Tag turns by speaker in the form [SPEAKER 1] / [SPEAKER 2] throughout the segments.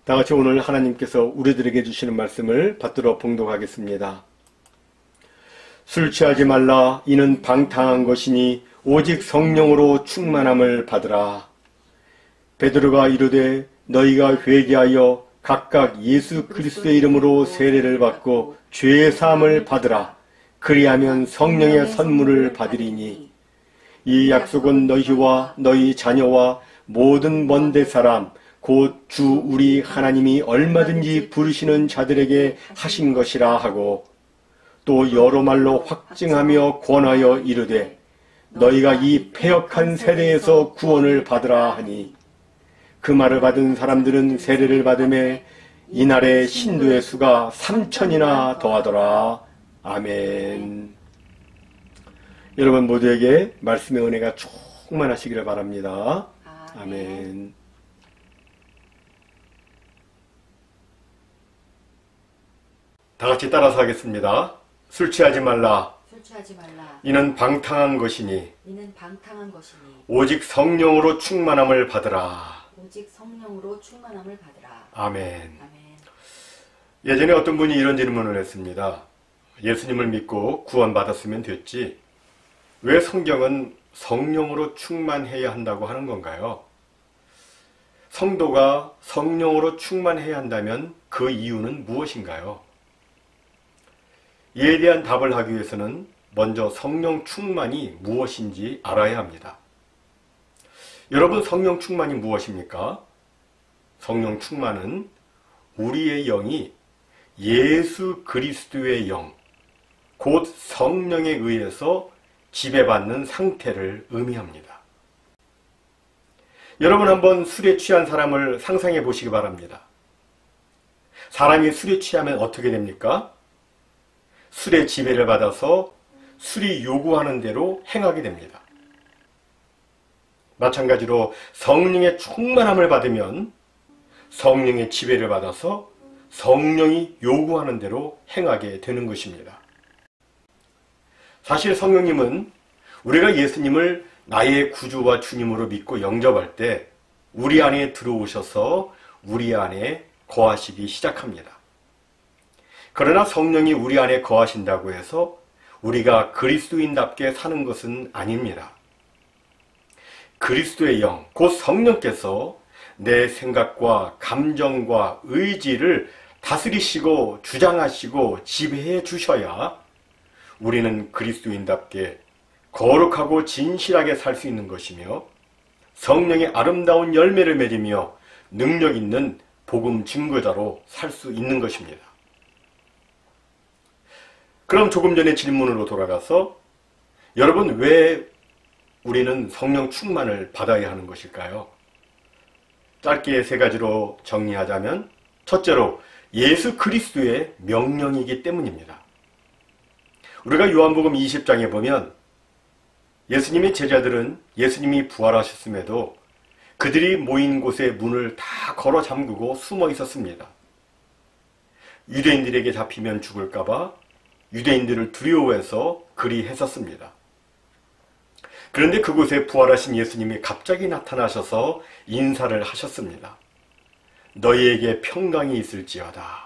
[SPEAKER 1] 다 같이 오늘 하나님께서 우리들에게 주시는 말씀을 받들어 봉독하겠습니다. 술 취하지 말라. 이는 방탕한 것이니 오직 성령으로 충만함을 받으라. 베드로가 이르되 너희가 회개하여 각각 예수 그리스도의 이름으로 세례를 받고 죄의 사함을 받으라. 그리하면 성령의 선물을 받으리니 이 약속은 너희와 너희 자녀와 모든 먼데 사람 곧 주 우리 하나님이 얼마든지 부르시는 자들에게 하신 것이라 하고 또 여러 말로 확증하며 권하여 이르되 너희가 이 패역한 세대에서 구원을 받으라 하니 그 말을 받은 사람들은 세례를 받음에 이날의 신도의 수가 3,000이나 더하더라. 아멘. 여러분 모두에게 말씀의 은혜가 충만하시기를 바랍니다. 아멘. 다 같이 따라서 하겠습니다. 술 취하지 말라. 이는 방탕한 것이니 오직 성령으로 충만함을 받으라. 아멘. 예전에 어떤 분이 이런 질문을 했습니다. 예수님을 믿고 구원받았으면 됐지 왜 성경은 성령으로 충만해야 한다고 하는 건가요? 성도가 성령으로 충만해야 한다면 그 이유는 무엇인가요? 이에 대한 답을 하기 위해서는 먼저 성령 충만이 무엇인지 알아야 합니다. 여러분, 성령 충만이 무엇입니까? 성령 충만은 우리의 영이 예수 그리스도의 영, 곧 성령에 의해서 지배받는 상태를 의미합니다. 여러분 한번 술에 취한 사람을 상상해 보시기 바랍니다. 사람이 술에 취하면 어떻게 됩니까? 술의 지배를 받아서 술이 요구하는 대로 행하게 됩니다. 마찬가지로 성령의 충만함을 받으면 성령의 지배를 받아서 성령이 요구하는 대로 행하게 되는 것입니다. 사실 성령님은 우리가 예수님을 나의 구주와 주님으로 믿고 영접할 때 우리 안에 들어오셔서 우리 안에 거하시기 시작합니다. 그러나 성령이 우리 안에 거하신다고 해서 우리가 그리스도인답게 사는 것은 아닙니다. 그리스도의 영, 곧 성령께서 내 생각과 감정과 의지를 다스리시고 주장하시고 지배해 주셔야 우리는 그리스도인답게 거룩하고 진실하게 살 수 있는 것이며 성령의 아름다운 열매를 맺으며 능력 있는 복음 증거자로 살 수 있는 것입니다. 그럼 조금 전에 질문으로 돌아가서 여러분 왜 우리는 성령 충만을 받아야 하는 것일까요? 짧게 세 가지로 정리하자면 첫째로 예수 그리스도의 명령이기 때문입니다. 우리가 요한복음 20장에 보면 예수님의 제자들은 예수님이 부활하셨음에도 그들이 모인 곳에 문을 다 걸어 잠그고 숨어 있었습니다. 유대인들에게 잡히면 죽을까봐 유대인들을 두려워해서 그리 했었습니다. 그런데 그곳에 부활하신 예수님이 갑자기 나타나셔서 인사를 하셨습니다. 너희에게 평강이 있을지어다.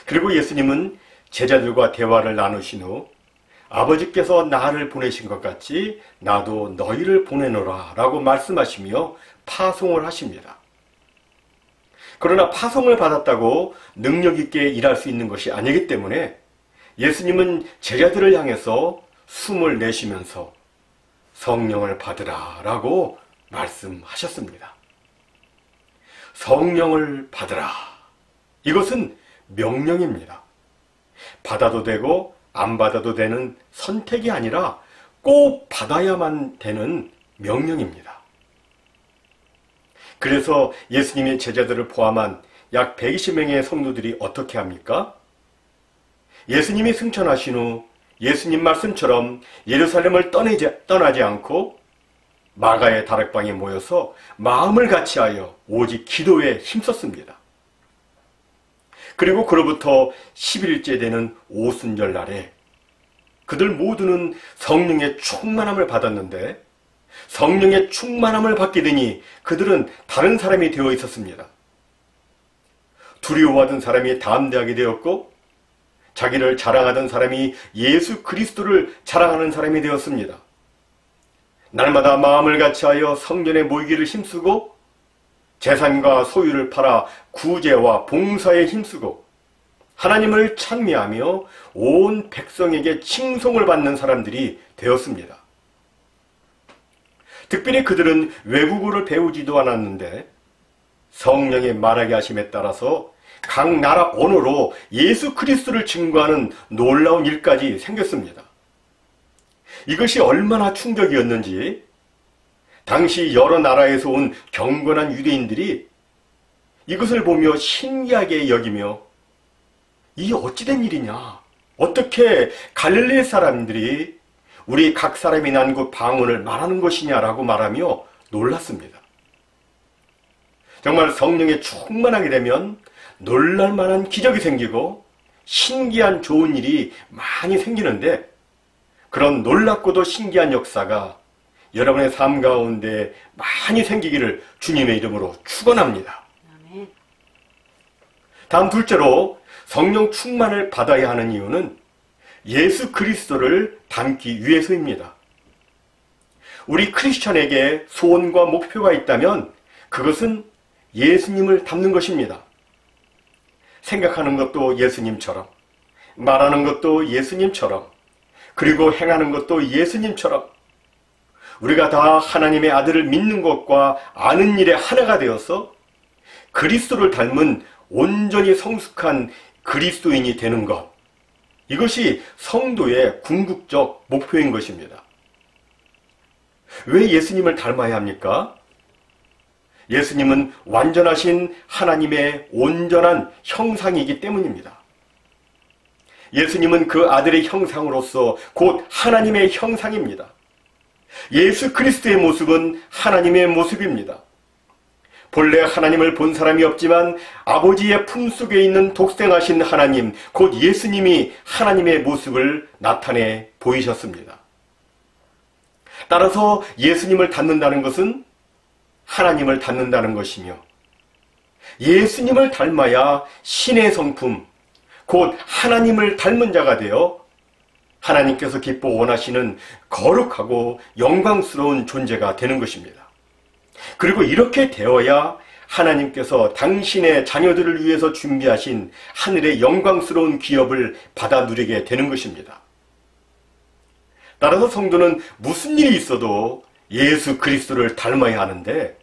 [SPEAKER 1] 그리고 예수님은 제자들과 대화를 나누신 후 아버지께서 나를 보내신 것 같이 나도 너희를 보내노라 라고 말씀하시며 파송을 하십니다. 그러나 파송을 받았다고 능력 있게 일할 수 있는 것이 아니기 때문에 예수님은 제자들을 향해서 숨을 내쉬면서 성령을 받으라 라고 말씀하셨습니다. 성령을 받으라. 이것은 명령입니다. 받아도 되고 안 받아도 되는 선택이 아니라 꼭 받아야만 되는 명령입니다. 그래서 예수님의 제자들을 포함한 약 120명의 성도들이 어떻게 합니까? 예수님이 승천하신 후 예수님 말씀처럼 예루살렘을 떠나지 않고 마가의 다락방에 모여서 마음을 같이하여 오직 기도에 힘썼습니다. 그리고 그로부터 10일째 되는 오순절 날에 그들 모두는 성령의 충만함을 받았는데 성령의 충만함을 받게 되니 그들은 다른 사람이 되어 있었습니다. 두려워하던 사람이 담대하게 되었고 자기를 자랑하던 사람이 예수 그리스도를 자랑하는 사람이 되었습니다. 날마다 마음을 같이하여 성전에 모이기를 힘쓰고 재산과 소유를 팔아 구제와 봉사에 힘쓰고 하나님을 찬미하며 온 백성에게 칭송을 받는 사람들이 되었습니다. 특별히 그들은 외국어를 배우지도 않았는데 성령의 말하게 하심에 따라서 각 나라 언어로 예수 그리스도를 증거하는 놀라운 일까지 생겼습니다. 이것이 얼마나 충격이었는지 당시 여러 나라에서 온 경건한 유대인들이 이것을 보며 신기하게 여기며 이 어찌된 일이냐? 어떻게 갈릴리 사람들이 우리 각 사람이 난 곳 방언을 말하는 것이냐라고 말하며 놀랐습니다. 정말 성령에 충만하게 되면 놀랄만한 기적이 생기고 신기한 좋은 일이 많이 생기는데 그런 놀랍고도 신기한 역사가 여러분의 삶 가운데 많이 생기기를 주님의 이름으로 축원합니다. 다음 둘째로 성령 충만을 받아야 하는 이유는 예수 그리스도를 닮기 위해서입니다. 우리 크리스천에게 소원과 목표가 있다면 그것은 예수님을 닮는 것입니다. 생각하는 것도 예수님처럼, 말하는 것도 예수님처럼, 그리고 행하는 것도 예수님처럼 우리가 다 하나님의 아들을 믿는 것과 아는 일에 하나가 되어서 그리스도를 닮은 온전히 성숙한 그리스도인이 되는 것, 이것이 성도의 궁극적 목표인 것입니다. 왜 예수님을 닮아야 합니까? 예수님은 완전하신 하나님의 온전한 형상이기 때문입니다. 예수님은 그 아들의 형상으로서 곧 하나님의 형상입니다. 예수 그리스도의 모습은 하나님의 모습입니다. 본래 하나님을 본 사람이 없지만 아버지의 품속에 있는 독생하신 하나님, 곧 예수님이 하나님의 모습을 나타내 보이셨습니다. 따라서 예수님을 닮는다는 것은 하나님을 닮는다는 것이며 예수님을 닮아야 신의 성품, 곧 하나님을 닮은 자가 되어 하나님께서 기뻐 원하시는 거룩하고 영광스러운 존재가 되는 것입니다. 그리고 이렇게 되어야 하나님께서 당신의 자녀들을 위해서 준비하신 하늘의 영광스러운 기업을 받아 누리게 되는 것입니다. 따라서 성도는 무슨 일이 있어도 예수 그리스도를 닮아야 하는데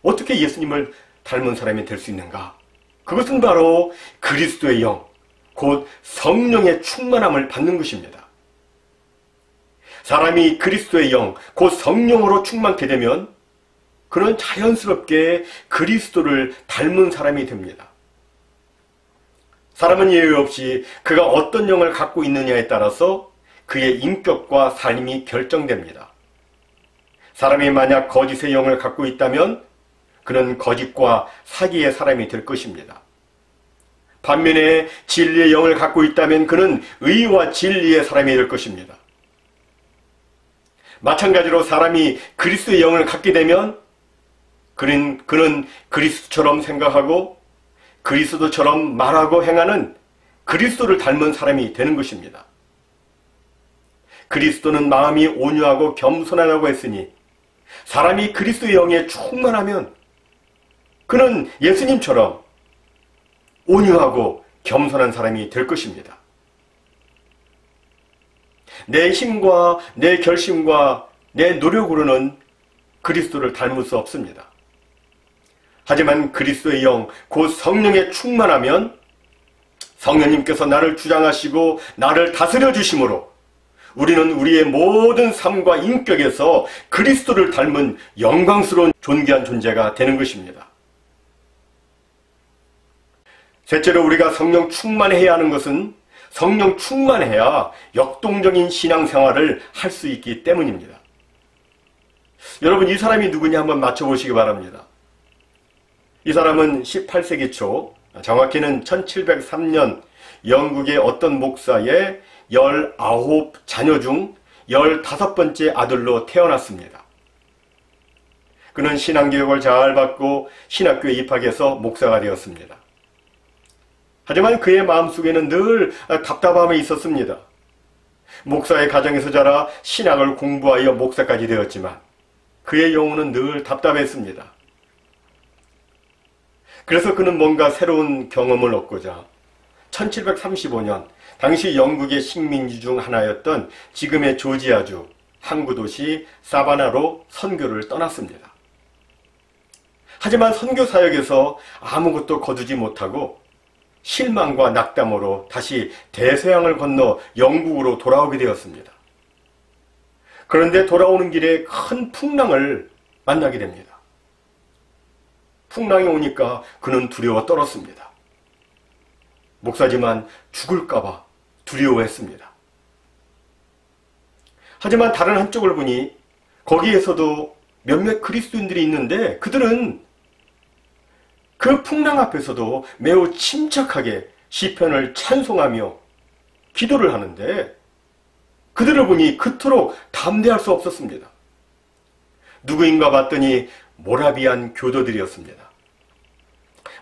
[SPEAKER 1] 어떻게 예수님을 닮은 사람이 될 수 있는가? 그것은 바로 그리스도의 영, 곧 성령의 충만함을 받는 것입니다. 사람이 그리스도의 영, 곧 성령으로 충만케 되면 그는 자연스럽게 그리스도를 닮은 사람이 됩니다. 사람은 예외 없이 그가 어떤 영을 갖고 있느냐에 따라서 그의 인격과 삶이 결정됩니다. 사람이 만약 거짓의 영을 갖고 있다면 그는 거짓과 사기의 사람이 될 것입니다. 반면에 진리의 영을 갖고 있다면 그는 의와 진리의 사람이 될 것입니다. 마찬가지로 사람이 그리스도의 영을 갖게 되면 그는 그리스도처럼 생각하고 그리스도처럼 말하고 행하는 그리스도를 닮은 사람이 되는 것입니다. 그리스도는 마음이 온유하고 겸손하다고 했으니 사람이 그리스도의 영에 충만하면 그는 예수님처럼 온유하고 겸손한 사람이 될 것입니다. 내 힘과 내 결심과 내 노력으로는 그리스도를 닮을 수 없습니다. 하지만 그리스도의 영, 곧 성령에 충만하면 성령님께서 나를 주장하시고 나를 다스려 주심으로 우리는 우리의 모든 삶과 인격에서 그리스도를 닮은 영광스러운 존귀한 존재가 되는 것입니다. 셋째로 우리가 성령 충만해야 하는 것은 성령 충만해야 역동적인 신앙생활을 할 수 있기 때문입니다. 여러분, 이 사람이 누구냐 한번 맞춰보시기 바랍니다. 이 사람은 18세기 초, 정확히는 1703년 영국의 어떤 목사의 19자녀 중 15번째 아들로 태어났습니다. 그는 신앙교육을 잘 받고 신학교에 입학해서 목사가 되었습니다. 하지만 그의 마음속에는 늘 답답함이 있었습니다. 목사의 가정에서 자라 신학을 공부하여 목사까지 되었지만 그의 영혼은 늘 답답했습니다. 그래서 그는 뭔가 새로운 경험을 얻고자 1735년 당시 영국의 식민지 중 하나였던 지금의 조지아주 항구 도시 사바나로 선교를 떠났습니다. 하지만 선교 사역에서 아무것도 거두지 못하고 실망과 낙담으로 다시 대서양을 건너 영국으로 돌아오게 되었습니다. 그런데 돌아오는 길에 큰 풍랑을 만나게 됩니다. 풍랑이 오니까 그는 두려워 떨었습니다. 목사지만 죽을까봐 두려워했습니다. 하지만 다른 한쪽을 보니 거기에서도 몇몇 그리스도인들이 있는데 그들은 그 풍랑 앞에서도 매우 침착하게 시편을 찬송하며 기도를 하는데 그들을 보니 그토록 담대할 수 없었습니다. 누구인가 봤더니 모라비안 교도들이었습니다.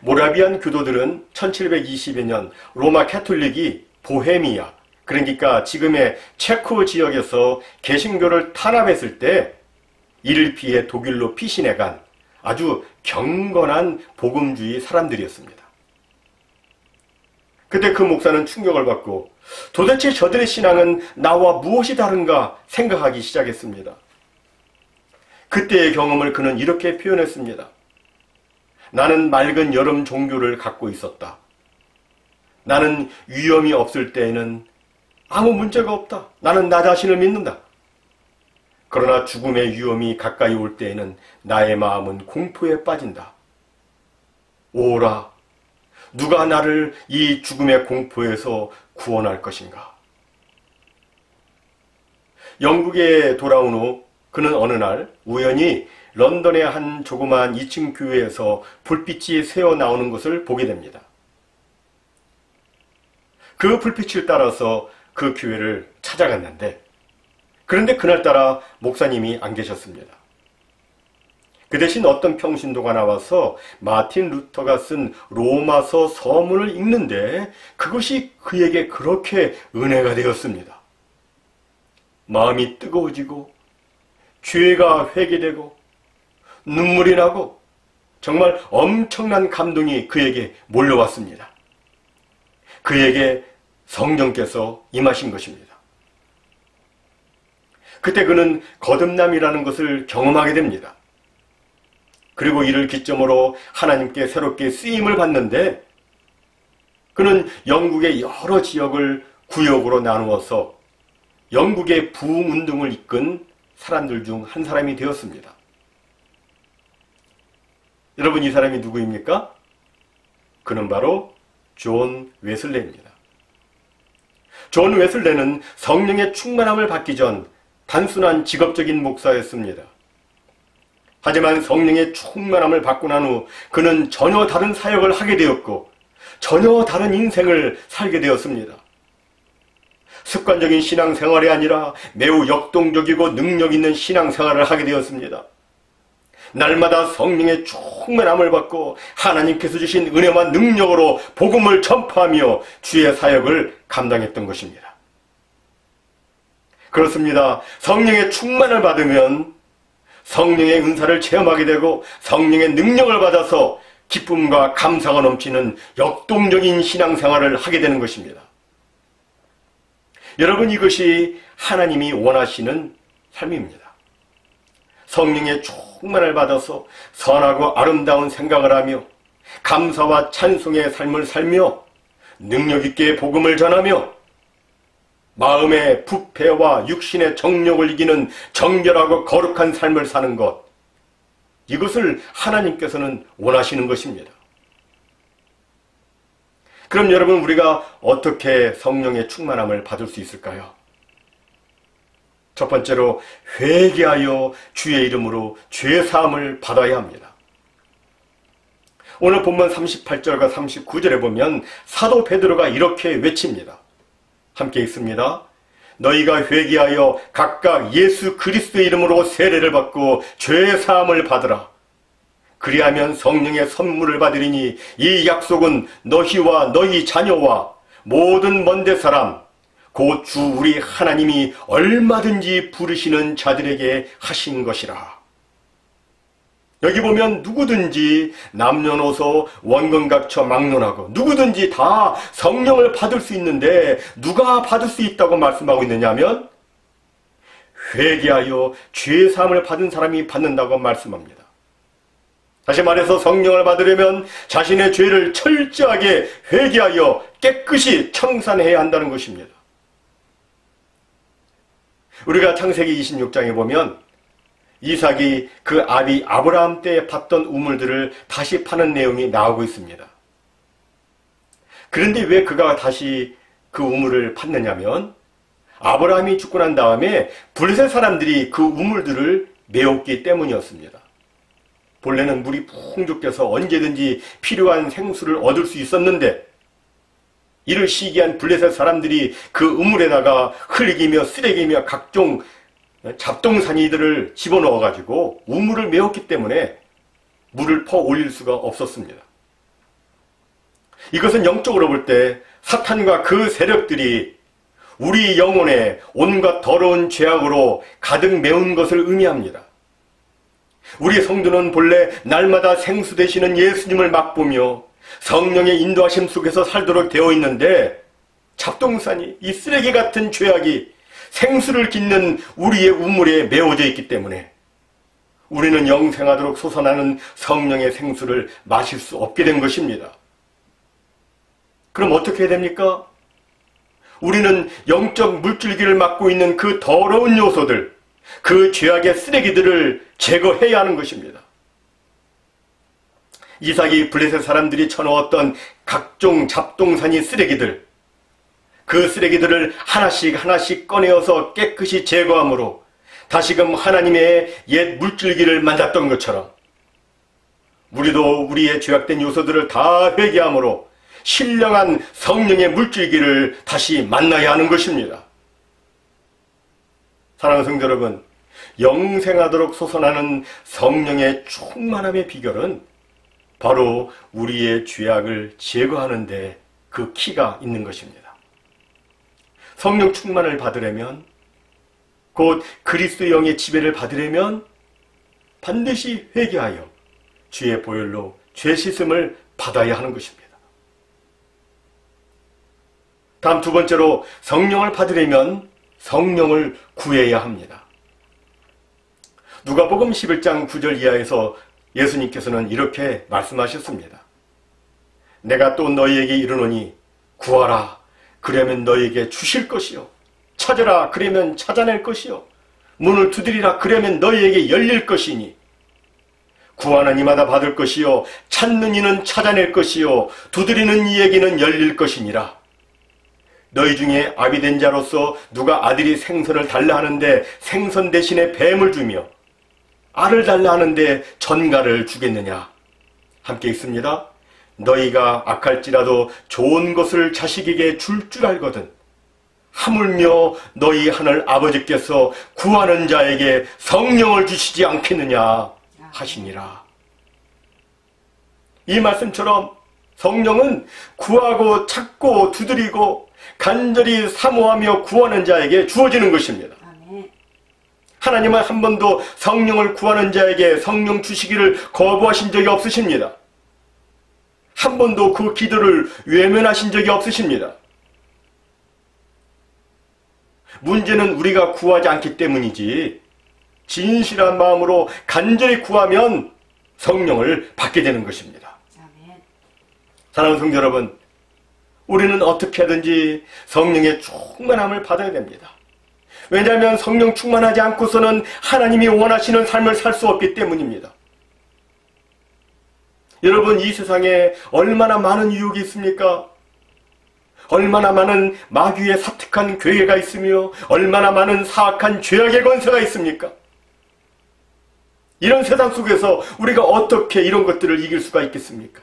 [SPEAKER 1] 모라비안 교도들은 1720년 로마 캐톨릭이 보헤미아, 그러니까 지금의 체코 지역에서 개신교를 탄압했을 때 이를 피해 독일로 피신해간 아주 경건한 복음주의 사람들이었습니다. 그때 그 목사는 충격을 받고 도대체 저들의 신앙은 나와 무엇이 다른가 생각하기 시작했습니다. 그때의 경험을 그는 이렇게 표현했습니다. 나는 맑은 여름 종교를 갖고 있었다. 나는 위험이 없을 때에는 아무 문제가 없다. 나는 나 자신을 믿는다. 그러나 죽음의 위험이 가까이 올 때에는 나의 마음은 공포에 빠진다. 오라, 누가 나를 이 죽음의 공포에서 구원할 것인가? 영국에 돌아온 후 그는 어느 날 우연히 런던의 한 조그마한 2층 교회에서 불빛이 새어 나오는 것을 보게 됩니다. 그 불빛을 따라서 그 교회를 찾아갔는데 그런데 그날따라 목사님이 안 계셨습니다. 그 대신 어떤 평신도가 나와서 마틴 루터가 쓴 로마서 서문을 읽는데 그것이 그에게 그렇게 은혜가 되었습니다. 마음이 뜨거워지고 죄가 회개되고 눈물이 나고 정말 엄청난 감동이 그에게 몰려왔습니다. 그에게 성령께서 임하신 것입니다. 그때 그는 거듭남이라는 것을 경험하게 됩니다. 그리고 이를 기점으로 하나님께 새롭게 쓰임을 받는데 그는 영국의 여러 지역을 구역으로 나누어서 영국의 부흥운동을 이끈 사람들 중 한 사람이 되었습니다. 여러분, 이 사람이 누구입니까? 그는 바로 존 웨슬레입니다. 존 웨슬레는 성령의 충만함을 받기 전 단순한 직업적인 목사였습니다. 하지만 성령의 충만함을 받고 난 후 그는 전혀 다른 사역을 하게 되었고 전혀 다른 인생을 살게 되었습니다. 습관적인 신앙생활이 아니라 매우 역동적이고 능력 있는 신앙생활을 하게 되었습니다. 날마다 성령의 충만함을 받고 하나님께서 주신 은혜와 능력으로 복음을 전파하며 주의 사역을 감당했던 것입니다. 그렇습니다. 성령의 충만을 받으면 성령의 은사를 체험하게 되고 성령의 능력을 받아서 기쁨과 감사가 넘치는 역동적인 신앙생활을 하게 되는 것입니다. 여러분, 이것이 하나님이 원하시는 삶입니다. 성령의 충만을 받아서 선하고 아름다운 생각을 하며 감사와 찬송의 삶을 살며 능력 있게 복음을 전하며 마음의 부패와 육신의 정욕을 이기는 정결하고 거룩한 삶을 사는 것, 이것을 하나님께서는 원하시는 것입니다. 그럼 여러분, 우리가 어떻게 성령의 충만함을 받을 수 있을까요? 첫 번째로 회개하여 주의 이름으로 죄사함을 받아야 합니다. 오늘 본문 38절과 39절에 보면 사도 베드로가 이렇게 외칩니다. 함께 읽습니다. 너희가 회개하여 각각 예수 그리스도의 이름으로 세례를 받고 죄사함을 받으라. 그리하면 성령의 선물을 받으리니 이 약속은 너희와 너희 자녀와 모든 먼데 사람 곧 주 우리 하나님이 얼마든지 부르시는 자들에게 하신 것이라. 여기 보면 누구든지 남녀노소 원건각처 막론하고 누구든지 다 성령을 받을 수 있는데 누가 받을 수 있다고 말씀하고 있느냐면 회개하여 죄사함을 받은 사람이 받는다고 말씀합니다. 다시 말해서 성령을 받으려면 자신의 죄를 철저하게 회개하여 깨끗이 청산해야 한다는 것입니다. 우리가 창세기 26장에 보면 이삭이 그 아비 아브라함 때 받던 우물들을 다시 파는 내용이 나오고 있습니다. 그런데 왜 그가 다시 그 우물을 팠느냐면 아브라함이 죽고 난 다음에 블레셋 사람들이 그 우물들을 메웠기 때문이었습니다. 본래는 물이 풍족해서 언제든지 필요한 생수를 얻을 수 있었는데 이를 시기한 블레셋 사람들이 그 우물에다가 흙이며 쓰레기며 각종 잡동사니들을 집어넣어가지고 우물을 메웠기 때문에 물을 퍼 올릴 수가 없었습니다. 이것은 영적으로 볼 때 사탄과 그 세력들이 우리 영혼에 온갖 더러운 죄악으로 가득 메운 것을 의미합니다. 우리 성도는 본래 날마다 생수 되시는 예수님을 맛보며 성령의 인도하심 속에서 살도록 되어 있는데 잡동사니 이 쓰레기 같은 죄악이 생수를 깃는 우리의 우물에 메워져 있기 때문에 우리는 영생하도록 솟아나는 성령의 생수를 마실 수 없게 된 것입니다. 그럼 어떻게 해야 됩니까? 우리는 영적 물줄기를 막고 있는 그 더러운 요소들, 그 죄악의 쓰레기들을 제거해야 하는 것입니다. 이삭이 블레셋 사람들이 쳐넣었던 각종 잡동사니 쓰레기들, 그 쓰레기들을 하나씩 하나씩 꺼내어서 깨끗이 제거함으로 다시금 하나님의 옛 물줄기를 만졌던 것처럼 우리도 우리의 죄악된 요소들을 다 회개함으로 신령한 성령의 물줄기를 다시 만나야 하는 것입니다. 사랑하는 성도 여러분, 영생하도록 솟아나는 성령의 충만함의 비결은 바로 우리의 죄악을 제거하는 데 그 키가 있는 것입니다. 성령 충만을 받으려면 곧 그리스도 영의 지배를 받으려면 반드시 회개하여 주의 보혈로 죄 씻음을 받아야 하는 것입니다. 다음 두 번째로 성령을 받으려면 성령을 구해야 합니다. 누가복음 11장 9절 이하에서 예수님께서는 이렇게 말씀하셨습니다. 내가 또 너희에게 이르노니 구하라 그러면 너희에게 주실 것이요 찾으라 그러면 찾아낼 것이요 문을 두드리라 그러면 너희에게 열릴 것이니 구하는 이마다 받을 것이요 찾는 이는 찾아낼 것이요 두드리는 이에게는 열릴 것이니라. 너희 중에 아비된 자로서 누가 아들이 생선을 달라 하는데 생선 대신에 뱀을 주며 알을 달라 하는데 전갈을 주겠느냐. 함께 읽습니다. 너희가 악할지라도 좋은 것을 자식에게 줄 줄 알거든 하물며 너희 하늘 아버지께서 구하는 자에게 성령을 주시지 않겠느냐 하시니라. 이 말씀처럼 성령은 구하고 찾고 두드리고 간절히 사모하며 구하는 자에게 주어지는 것입니다. 하나님은 한 번도 성령을 구하는 자에게 성령 주시기를 거부하신 적이 없으십니다. 한 번도 그 기도를 외면하신 적이 없으십니다. 문제는 우리가 구하지 않기 때문이지 진실한 마음으로 간절히 구하면 성령을 받게 되는 것입니다. 사랑하는 성도 여러분, 우리는 어떻게 하든지 성령의 충만함을 받아야 됩니다. 왜냐하면 성령 충만하지 않고서는 하나님이 원하시는 삶을 살 수 없기 때문입니다. 여러분, 이 세상에 얼마나 많은 유혹이 있습니까? 얼마나 많은 마귀의 사특한 괴계가 있으며 얼마나 많은 사악한 죄악의 권세가 있습니까? 이런 세상 속에서 우리가 어떻게 이런 것들을 이길 수가 있겠습니까?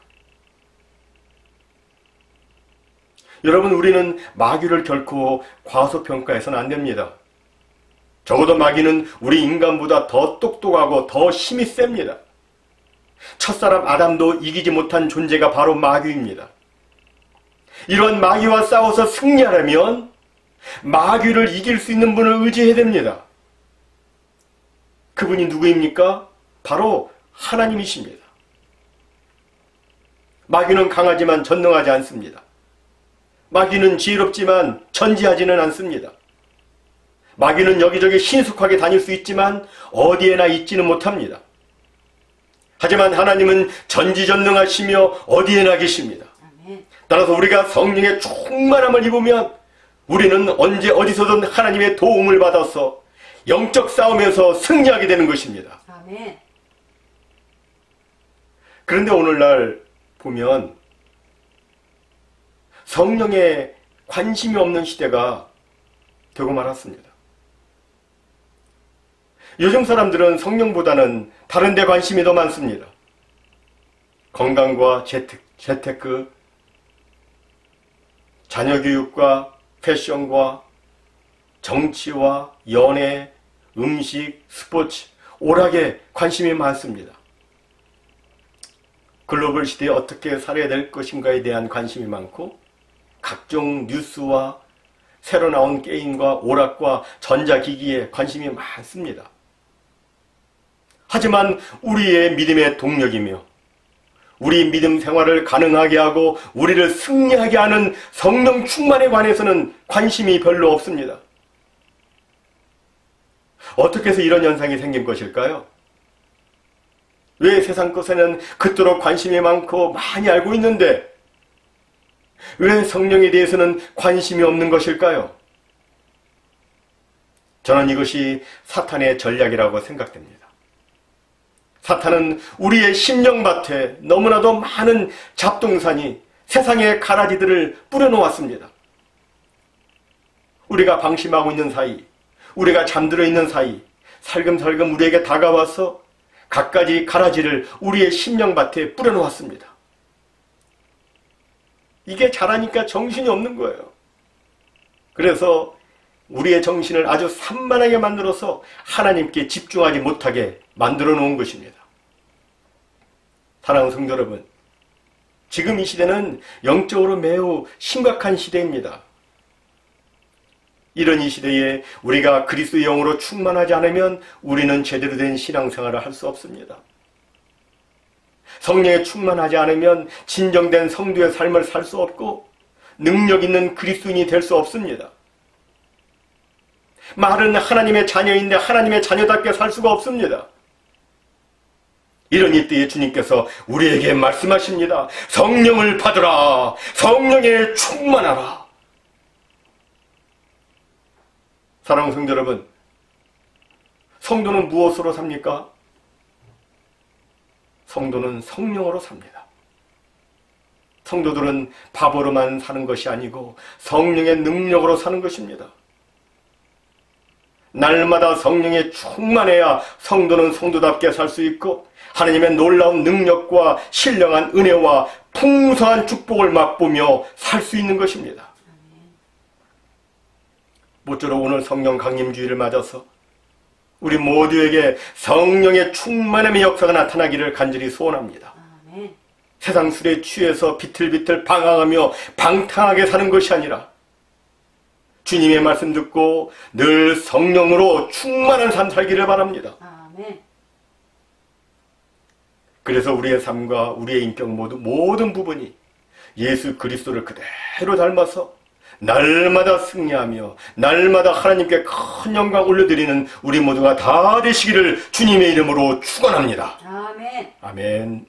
[SPEAKER 1] 여러분, 우리는 마귀를 결코 과소평가해서는 안 됩니다. 적어도 마귀는 우리 인간보다 더 똑똑하고 더 힘이 셉니다. 첫사람 아담도 이기지 못한 존재가 바로 마귀입니다. 이런 마귀와 싸워서 승리하려면 마귀를 이길 수 있는 분을 의지해야 됩니다. 그분이 누구입니까? 바로 하나님이십니다. 마귀는 강하지만 전능하지 않습니다. 마귀는 지혜롭지만 전지하지는 않습니다. 마귀는 여기저기 신속하게 다닐 수 있지만 어디에나 있지는 못합니다. 하지만 하나님은 전지전능하시며 어디에나 계십니다. 따라서 우리가 성령의 충만함을 입으면 우리는 언제 어디서든 하나님의 도움을 받아서 영적 싸움에서 승리하게 되는 것입니다.
[SPEAKER 2] 아멘.
[SPEAKER 1] 그런데 오늘날 보면 성령에 관심이 없는 시대가 되고 말았습니다. 요즘 사람들은 성령보다는 다른 데 관심이 더 많습니다. 건강과 재테크, 자녀 교육과 패션과 정치와 연애, 음식, 스포츠, 오락에 관심이 많습니다. 글로벌 시대에 어떻게 살아야 될 것인가에 대한 관심이 많고 각종 뉴스와 새로 나온 게임과 오락과 전자기기에 관심이 많습니다. 하지만 우리의 믿음의 동력이며 우리 믿음 생활을 가능하게 하고 우리를 승리하게 하는 성령 충만에 관해서는 관심이 별로 없습니다. 어떻게 해서 이런 현상이 생긴 것일까요? 왜 세상 것에는 그토록 관심이 많고 많이 알고 있는데 왜 성령에 대해서는 관심이 없는 것일까요? 저는 이것이 사탄의 전략이라고 생각됩니다. 사탄은 우리의 심령밭에 너무나도 많은 잡동사니 세상의 가라지들을 뿌려놓았습니다. 우리가 방심하고 있는 사이, 우리가 잠들어 있는 사이 살금살금 우리에게 다가와서 갖가지 가라지를 우리의 심령밭에 뿌려놓았습니다. 이게 자라니까 정신이 없는 거예요. 그래서 우리의 정신을 아주 산만하게 만들어서 하나님께 집중하지 못하게 만들어 놓은 것입니다. 사랑하는 성도 여러분, 지금 이 시대는 영적으로 매우 심각한 시대입니다. 이런 이 시대에 우리가 그리스도의 영으로 충만하지 않으면 우리는 제대로 된 신앙생활을 할 수 없습니다. 성령에 충만하지 않으면 진정된 성도의 삶을 살 수 없고 능력 있는 그리스도인이 될 수 없습니다. 말은 하나님의 자녀인데 하나님의 자녀답게 살 수가 없습니다. 이런 이때에 주님께서 우리에게 말씀하십니다. 성령을 받으라. 성령에 충만하라. 사랑하는 성도 여러분, 성도는 무엇으로 삽니까? 성도는 성령으로 삽니다. 성도들은 밥으로만 사는 것이 아니고 성령의 능력으로 사는 것입니다. 날마다 성령에 충만해야 성도는 성도답게 살 수 있고 하나님의 놀라운 능력과 신령한 은혜와 풍성한 축복을 맛보며 살 수 있는 것입니다. 모쪼록 오늘 성령 강림주의를 맞아서 우리 모두에게 성령의 충만함의 역사가 나타나기를 간절히 소원합니다.
[SPEAKER 2] 아멘.
[SPEAKER 1] 세상 술에 취해서 비틀비틀 방황하며 방탕하게 사는 것이 아니라 주님의 말씀 듣고 늘 성령으로 충만한 삶 살기를 바랍니다.
[SPEAKER 2] 아멘.
[SPEAKER 1] 그래서 우리의 삶과 우리의 인격 모든 부분이 예수 그리스도를 그대로 닮아서 날마다 승리하며 날마다 하나님께 큰 영광 올려드리는 우리 모두가 다 되시기를 주님의 이름으로 축원합니다.
[SPEAKER 2] 아멘.
[SPEAKER 1] 아멘.